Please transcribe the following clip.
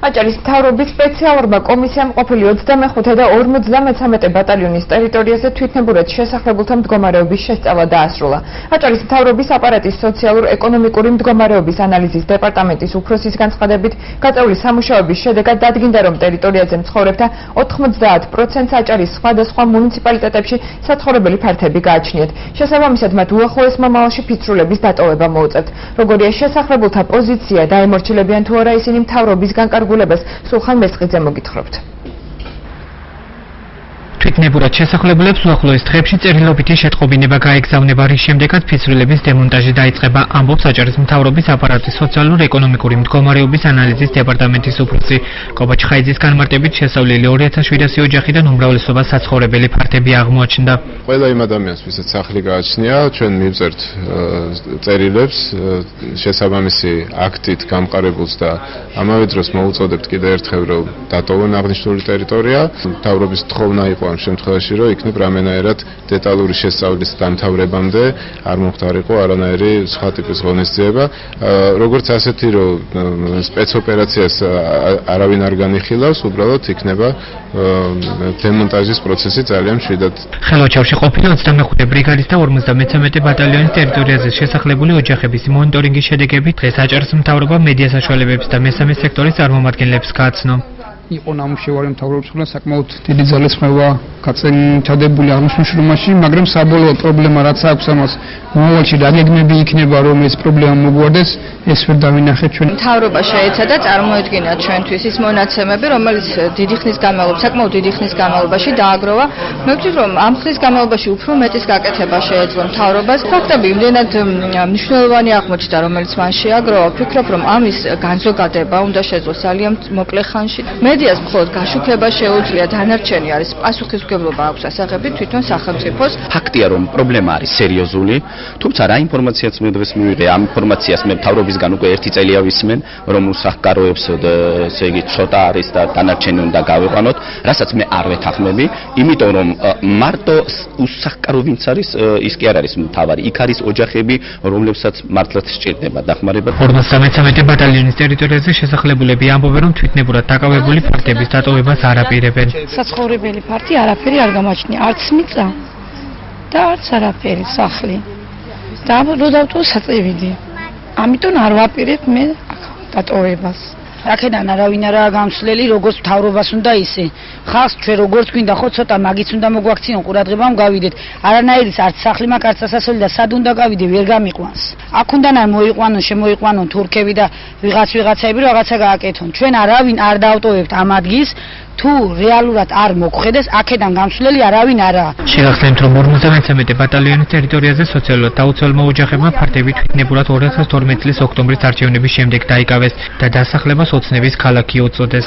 აჭარის მთავრობის სპეციალურმა კომისიამ ყოფილი 25 და 53 ბატალიონის ტერიტორიაზე თვითნებურად შესახლებულთა მდგომარეობის შესწავლა დაასრულა. აჭარის მთავრობის აპარატის სოციალურ-ეკონომიკური მდგომარეობის ანალიზის დეპარტამენტის უფროსის განცხადებით, გაწეული სამუშაოების შედეგად დადგინდა, რომ ტერიტორიაზე მცხოვრებთა 90%-ს აჭარის სხვადასხვა მუნიციპალიტეტებში საცხოვრებელი ფართები გააჩნიათ. შესაბამისად, მათ უახლოეს მომავალში ფიცრულების დატოვება მოუწევთ. როგორია შესახლებულთა პოზიცია, დაემორჩილებიან თუ არა ისინი მთავრობის განკარგულებას, სულხან მესხიძე მოგითხრობთ. თვითნებურად შესახლებულებს უახლოეს დღეებში წერილობითი შეტყობინება გაეგზავნება, რის შემდეგაც ფიცრილების დემონტაჟი დაიწყება, ამბობს აჭარის მთავრობის აპარატის სოციალურ-ეკონომიკური მდგომარეობის ანალიზის დეპარტამენტის უფროსი. კობაჩხაიძის განმარტებით შესავლელი 2700 ოჯახიდან უმრავლესობა საცხოვრებელი ფართები აღმოაჩნდა. ყველა იმ ადამიანს, ვისაც სახლი გააჩნია, ჩვენ მივწერთ წერილებს შესაბამისი აქტით გამყარებულს და ამავე დროს მოუწოდებთ კიდევ ერთხელ, რომ დატოვონ აღნიშნული ტერიტორია. მთავრობის თხოვნა იყო ამ შემთხვევაში, რომ იქნებ რამენაერად დეტალური შესწავლის დამთავრებამდე არ მომხდარიყო არანაირი სხვა ტიპის ღონისძიება. როგორც ასეთი, რომ სპეცოპერაციას არავინ არ განიხილავს, უბრალოდ იქნება დემონტაჟის პროცესი ძალიან მშვიდად. ხელვაჩავში ყოფილი 25 ბრიგადის და 53 ბატალიონის ტერიტორიაზე შესახლებული ოჯახების მონიტორინგის შედეგებით დღეს აჭარის მთავრობა მედია საშუალებების და მესამე სექტორის წარმომადგენლებს გააცნო. იყო ნამუშევარი მთავრობის მხრიდან საკმაოდ დიდი ძალისხმევა გაწენჩადებული აღნიშნულ შრომაში, მაგრამ საბოლოო პრობლემა რაც აქვს ამას მომავალში რა გეგმები იქნება, რომ ეს პრობლემა მოგვარდეს, ეს ვერ დავინახეთ ჩვენ. მთავრობა შეეცადა წარმოედგინა ჩვენთვის ის მონაცემები, რომელიც დიდი ხნის განმავლობაში, საკმაოდ დიდი ხნის განმავლობაში დააგროვა. მე ვფიქრობ, რომ ამ ხნის განმავლობაში უფრო მეტის გაკეთება შეეძლო მთავრობას. ფაქტები იმდენად მნიშვნელოვანი აღმოჩნდა, რომელიც მან შეაგროვა. ვფიქრობ, რომ ამის განზოგადება უნდა შეძლოს ძალიან მოკლე ხანში. მედიას მხოლოდ გაშუქება შეუძლია, დანარჩენი არის პასუხისმგებლობა აქვს ასაღები თვითონ სახელმწიფოს. ფაქტია, რომ პრობლემა არის სერიოზული, თუმცა რა ინფორმაციაც მე დღეს მივიღე, ამ ინფორმაციას მე მთავრობისგან უკვე 1 წელია ვისმენ, რომ უსახკაროებს, ესე იგი, ცოტა არის და დანარჩენი უნდა გავიყვანოთ, რასაც მე არ ვეთანხმები, იმიტომ რომ მარტო უსახკარო ვინც არის, ის კი არ არის მთავარი. იქ არის ოჯახები, რომლებსაც მართლაც სჭირდება დახმარება. 53 ბატალიონის ტერიტორიაზე შესახლებულები ამბობენ, რომ თვითნებურად დაკავებული ფართების დატოვებას არ აპირებენ. საცხოვრებელი ფართი არაფერი არ გამაჩნია, არც მიწა და არც არაფერი სახლი. და რო დავტოვო საწევიდი. ამიტომ არ ვაპირებ მე დატოვებას. აქედან არავინ არაა გამსვლელი, როგორც მთავრობას უნდა ისე. ხალხს ჩვენ როგორც გვინდა ხო ცოტა მაგიც უნდა მოგვაქციონ, ყურადღებამ გავიდეთ. არანაირის არც სახლი მაქვს, არც სასასვლელი და სად უნდა გავიდე, ვერ გამიყვანს. აქ უნდან მოიყვანონ, შემოიყვანონ თურქები და ვიღაცები რაღაცა გააკეთონ. ჩვენ არავინ არ დავტოვებთ ამ ადგილს. თუ რეალურად არ მოგხედეს, აქედან გამსვლელი არავინ არაა. შეგახსენებთ, რომ 53 ბატალიონის ტერიტორიაზე სოციალურად დაუცველმა ოჯახებმა ფართები თვითნებურად 2012 წლის ოქტომბრის არჩევნების შემდეგ დაიკავეს და დასახლებას ოცნების ქალაქი უწოდეს.